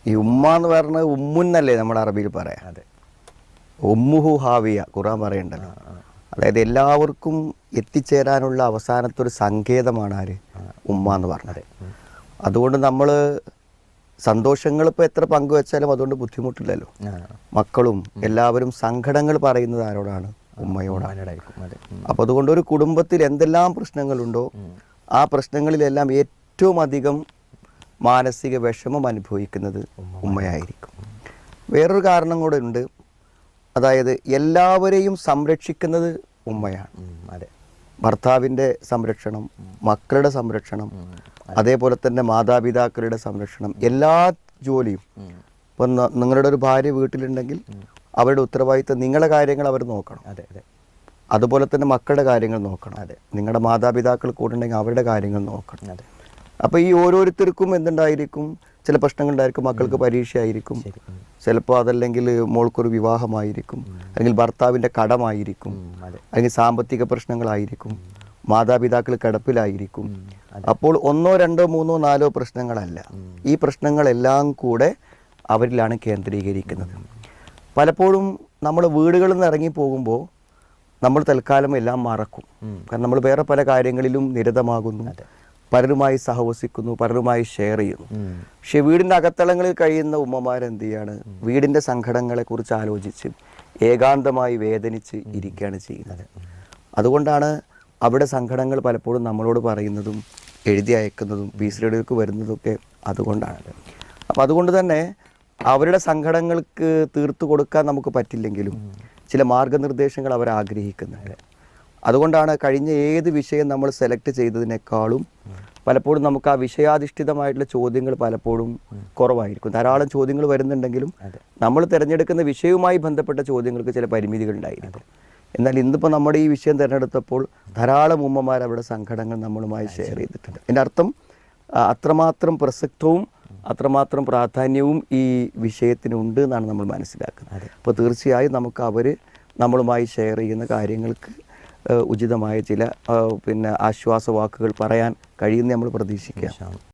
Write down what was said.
ഈ ഉമ്മ എന്ന് പറഞ്ഞത് ഉമ്മുന്നല്ലേ നമ്മുടെ അറബിയിൽ പറയാം. അതെ. ഉമ്മുഹു ഹാവിയ ഖുർആൻ പറയണ്ടല്ലോ. അതായത് എല്ലാവർക്കും എത്തിച്ചേരാനുള്ള അവസാനത്തെ ഒരു സങ്കേതമാണ് ആര്? ഉമ്മ എന്ന് പറഞ്ഞത്. അതുകൊണ്ട് നമ്മൾ സന്തോഷങ്ങൾ ഇപ്പോൾ എത്ര പങ്കുവെച്ചാലും അതുകൊണ്ട് ബുദ്ധിമുട്ടില്ലല്ലോ. മക്കളും എല്ലാവരും സങ്കടങ്ങൾ പറയുന്നത് ആരോടാണ്? ഉമ്മയോടാണ്. അപ്പോൾ അതുകൊണ്ട് ഒരു കുടുംബത്തിൽ എന്തെല്ലാം പ്രശ്നങ്ങളുണ്ടോ ആ പ്രശ്നങ്ങളിലെല്ലാം ഏറ്റവും അധികം മാനസിക വിഷമം അനുഭവിക്കുന്നത് ഉമ്മയായിരിക്കും. വേറൊരു കാരണം കൂടെ ഉണ്ട്. അതായത് എല്ലാവരെയും സംരക്ഷിക്കുന്നത് ഉമ്മയാണ്. അതെ. ഭർത്താവിൻ്റെ സംരക്ഷണം, മക്കളുടെ സംരക്ഷണം, അതേപോലെ തന്നെ മാതാപിതാക്കളുടെ സംരക്ഷണം, എല്ലാ ജോലിയും. ഇപ്പം നിങ്ങളുടെ ഒരു ഭാര്യ വീട്ടിലുണ്ടെങ്കിൽ അവരുടെ ഉത്തരവാദിത്തം നിങ്ങളുടെ കാര്യങ്ങൾ അവർ നോക്കണം. അതെ അതെ. അതുപോലെ തന്നെ മക്കളുടെ കാര്യങ്ങൾ നോക്കണം. അതെ. നിങ്ങളുടെ മാതാപിതാക്കൾ കൂടെ ഉണ്ടെങ്കിൽ അവരുടെ കാര്യങ്ങൾ നോക്കണം. അതെ. അപ്പോൾ ഈ ഓരോരുത്തർക്കും എന്തുണ്ടായിരിക്കും? ചില പ്രശ്നങ്ങളുണ്ടായിരിക്കും. മക്കൾക്ക് പരീക്ഷയായിരിക്കും, ചിലപ്പോൾ അതല്ലെങ്കിൽ മോൾക്കൊരു വിവാഹമായിരിക്കും, അല്ലെങ്കിൽ ഭർത്താവിൻ്റെ കടമായിരിക്കും, അല്ലെങ്കിൽ സാമ്പത്തിക പ്രശ്നങ്ങളായിരിക്കും, മാതാപിതാക്കൾ കിടപ്പിലായിരിക്കും. അപ്പോൾ 1, 2, 3, 4 പ്രശ്നങ്ങളല്ല, ഈ പ്രശ്നങ്ങളെല്ലാം കൂടെ അവരിലാണ് കേന്ദ്രീകരിക്കുന്നത്. പലപ്പോഴും നമ്മൾ വീടുകളിൽ നിന്ന് ഇറങ്ങി പോകുമ്പോൾ നമ്മൾ തൽക്കാലം എല്ലാം മറക്കും. കാരണം നമ്മൾ വേറെ പല കാര്യങ്ങളിലും നിരതമാകുന്നു, പലരുമായി സഹവസിക്കുന്നു, പലരുമായി ഷെയർ ചെയ്യുന്നു. പക്ഷെ വീടിൻ്റെ അകത്തളങ്ങളിൽ കഴിയുന്ന ഉമ്മമാരെന്ത് ചെയ്യാണ്? വീടിൻ്റെ സങ്കടങ്ങളെക്കുറിച്ച് ആലോചിച്ച് ഏകാന്തമായി വേദനിച്ച് ഇരിക്കുകയാണ് ചെയ്യുന്നത്. അതുകൊണ്ടാണ് അവിടെ സങ്കടങ്ങൾ പലപ്പോഴും നമ്മളോട് പറയുന്നതും എഴുതി അയക്കുന്നതും വീസിലേക്ക് വരുന്നതൊക്കെ അതുകൊണ്ടാണ്. അപ്പം അതുകൊണ്ട് തന്നെ അവരുടെ സങ്കടങ്ങൾക്ക് തീർത്തു കൊടുക്കാൻ നമുക്ക് പറ്റില്ലെങ്കിലും ചില മാർഗനിർദ്ദേശങ്ങൾ അവർ ആഗ്രഹിക്കുന്നുണ്ട്. അതുകൊണ്ടാണ് കഴിഞ്ഞ ഏത് വിഷയം നമ്മൾ സെലക്ട് ചെയ്തതിനേക്കാളും പലപ്പോഴും നമുക്ക് ആ വിഷയാധിഷ്ഠിതമായിട്ടുള്ള ചോദ്യങ്ങൾ പലപ്പോഴും കുറവായിരിക്കും. ധാരാളം ചോദ്യങ്ങൾ വരുന്നുണ്ടെങ്കിലും നമ്മൾ തിരഞ്ഞെടുക്കുന്ന വിഷയവുമായി ബന്ധപ്പെട്ട ചോദ്യങ്ങൾക്ക് ചില പരിമിതികൾ ഉണ്ടായിരിക്കും. എന്നാൽ ഇന്നിപ്പോൾ നമ്മുടെ ഈ വിഷയം തിരഞ്ഞെടുത്തപ്പോൾ ധാരാളം ഉമ്മമാർ അവരുടെ സങ്കടങ്ങൾ നമ്മളുമായി ഷെയർ ചെയ്തിട്ടുണ്ട്. എൻ്റെ അർത്ഥം അത്രമാത്രം പ്രസക്തവും അത്രമാത്രം പ്രാധാന്യവും ഈ വിഷയത്തിനുണ്ട് എന്നാണ് നമ്മൾ മനസ്സിലാക്കുന്നത്. അപ്പോൾ തീർച്ചയായും നമുക്ക് അവർ നമ്മളുമായി ഷെയർ ചെയ്യുന്ന കാര്യങ്ങൾക്ക് ഉചിതമായ ചില ആശ്വാസവാക്കുകൾ പറയാൻ കഴിയുമെന്ന് നമ്മൾ പ്രതീക്ഷിക്കാം.